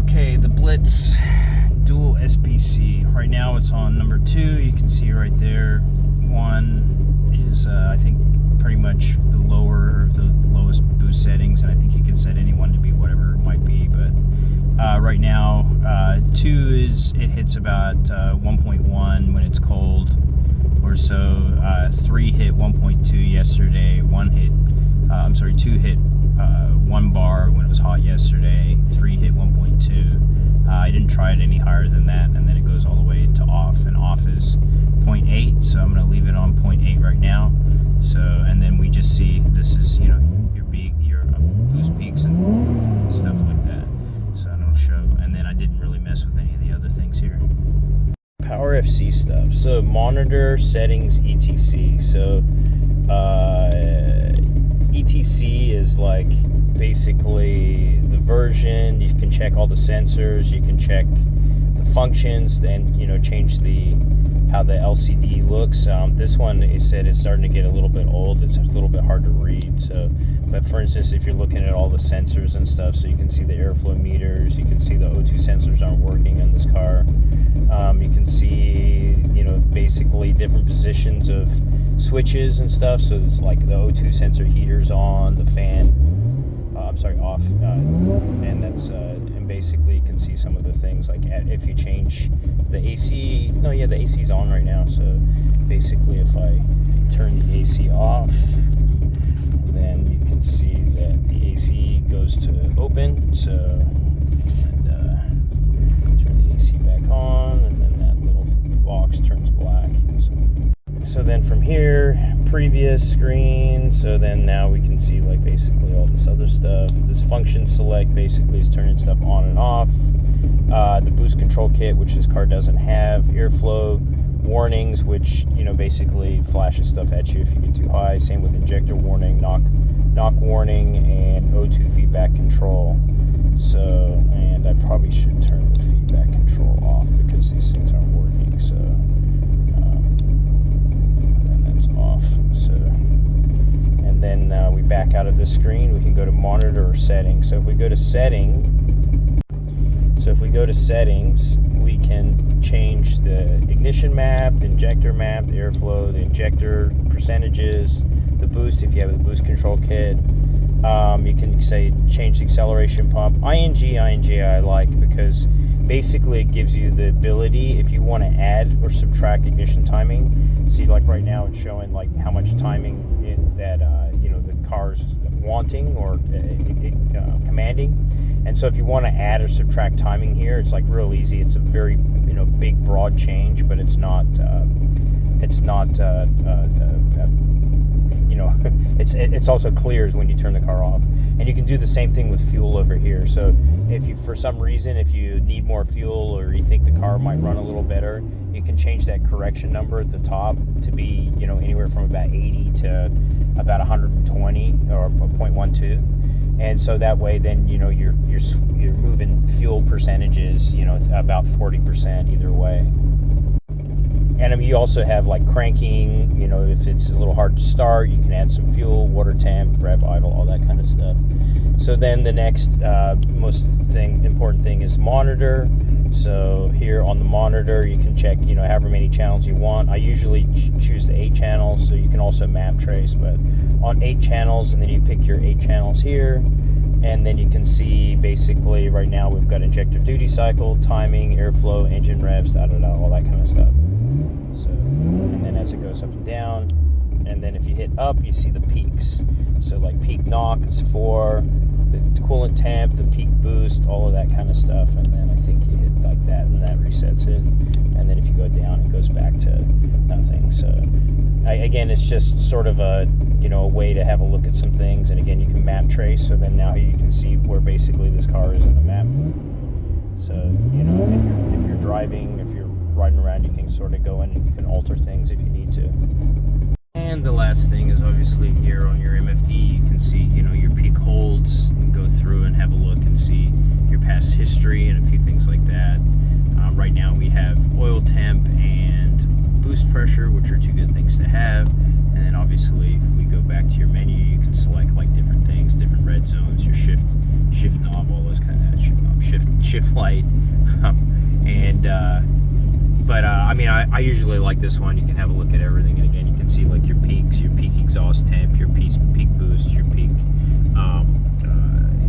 Okay, the Blitz dual SBC. Right now it's on number 2. You can see right there. 1 is, I think, pretty much the lower of the lowest boost settings, and I think you can set anyone to be whatever it might be. But right now, 2 is, it hits about 1.1 when it's cold or so. 3 hit 1.2 yesterday. 2 hit 1 bar when it was hot yesterday. 3 hit 1.2. I didn't try it any higher than that, and then it goes all the way to off, and off is 0.8, so I'm going to leave it on 0.8 right now. So, and then we just see this is, you know, your boost peaks and stuff like that. So it'll show, and then I didn't really mess with any of the other things here. Power FC stuff. So monitor settings etc. So etc is like basically the version. You can check all the sensors, you can check the functions, and you know, change how the LCD looks. This one, it said it's starting to get a little bit old. It's a little bit hard to read. So, but for instance, if you're looking at all the sensors and stuff, so you can see the airflow meters, you can see the O2 sensors aren't working in this car. You can see, you know, basically different positions of switches and stuff. So it's like the O2 sensor heater's on, the fan, off, and that's and basically you can see some of the things like if you change the AC. No, yeah, the AC's on right now. So basically, if I turn the AC off, then you can see that the AC goes to open. So, and turn the AC back on, and then that little box turns black. So then from here, previous screen, so then now we can see like basically all this other stuff. This function select basically is turning stuff on and off. The boost control kit, which this car doesn't have. Airflow warnings, which, you know, basically flashes stuff at you if you get too high. Same with injector warning, knock warning, and O2 feedback control. So, and I probably should turn the feedback control off because these things aren't working. So off. So, and then we back out of this screen. We can go to monitor or settings. So if we go to settings, we can change the ignition map, the injector map, the airflow, the injector percentages, the boost if you have the boost control kit. You can say change the acceleration pump. ING I like because basically it gives you the ability if you want to add or subtract ignition timing. See, like right now it's showing like how much timing that you know, the car's wanting or commanding. And so if you want to add or subtract timing here, it's like real easy. It's a very, you know, big broad change, but it's not you know, it's also clears when you turn the car off. And you can do the same thing with fuel over here. So if you, for some reason, if you need more fuel or you think the car might run a little better, you can change that correction number at the top to be, you know, anywhere from about 80 to about 120 or 0.12. And so that way, then, you know, you're moving fuel percentages, you know, about 40% either way. And I mean, you also have like cranking, you know, if it's a little hard to start, you can add some fuel, water temp, rev idle, all that kind of stuff. So then the next most important thing is monitor. So here on the monitor, you can check, you know, however many channels you want. I usually choose the 8 channels, so you can also map trace, but on 8 channels, and then you pick your 8 channels here. And then you can see basically right now we've got injector duty cycle, timing, airflow, engine revs, all that kind of stuff. So, and then as it goes up and down, and then if you hit up, you see the peaks. So like peak knock is 4, the coolant temp, the peak boost, all of that kind of stuff. And then I think you hit like that, and that resets it. And then if you go down, it goes back to nothing. So again, it's just sort of a, you know, a way to have a look at some things. And again, you can map trace. So then now you can see where basically this car is in the map. So, you know, if you're driving, if you're riding around, you can sort of go in and you can alter things if you need to. And the last thing is obviously here on your MFD, you can see, you know, your peak holds, and go through and have a look and see your past history and a few things like that. Right now we have oil temp and boost pressure, which are 2 good things to have. And then obviously if we go back to your menu, you can select like different things, different red zones, your shift knob, all those kind of shift shift light. But I mean, I usually like this one. You can have a look at everything, and again, you can see like your peaks, your peak exhaust temp, your peak boost, your peak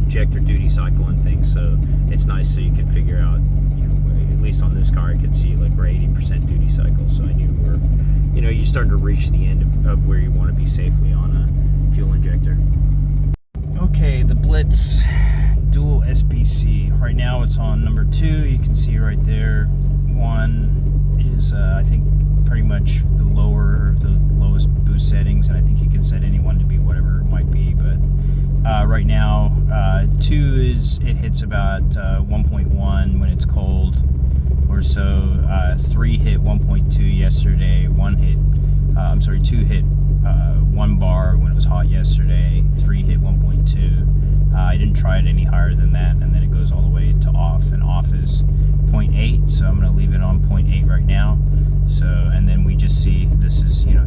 injector duty cycle and things. So it's nice, so you can figure out, you know, at least on this car, I could see like we're 80% duty cycle. So I knew we're, you know, you're starting to reach the end of where you want to be safely on a fuel injector. Okay, the Blitz dual SBC. Right now it's on number 2. You can see right there. 1 is I think pretty much the lower of the lowest boost settings, and I think you can set any one to be whatever it might be. But right now 2 is, it hits about 1.1 when it's cold or so. 3 hit 1.2 yesterday. 2 hit 1 bar when it was hot yesterday. 3 hit 1.2. I didn't try it any higher than that, and then it goes all the way to off, and off is 0.8, so I'm going to leave it on 0.8 right now. So, and then we just see, this is, you know,